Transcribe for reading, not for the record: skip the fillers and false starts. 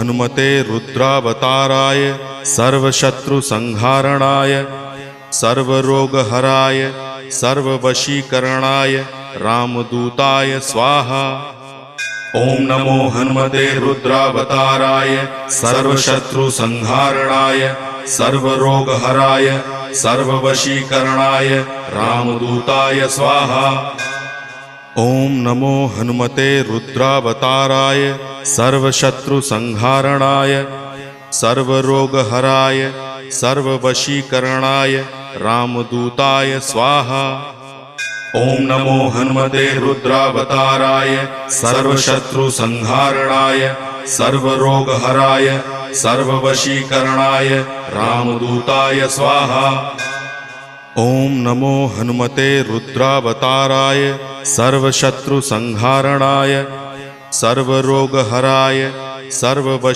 हनुमते रुद्रावताराय सर्वशत्रुसंहारणाय सर्वरोगहराय सर्ववशीकरणाय रामदूताय स्वाहा। ओम नमो हनुमते रुद्रावताराय सर्वशत्रुसंहारणाय सर्वरोगहराय सर्ववशीकरणाय रामदूताय स्वाहा। ओम नमो हनुमते रुद्रावताराय सर्वशत्रुसंहारणाय सर्वरोगहराय सर्ववशीकरणाय रामदूताय स्वाहा। ओम नमो हनुमते रुद्रावताराय सर्वशत्रुसंहारणाय सर्वरोगहराय सर्ववशीकरणाय रामदूताय स्वाहा। ओम नमो हनुमते रुद्रावताराय सर्वशत्रुसंहारणाय सर्वरोगहराय सर्ववशीकरणाय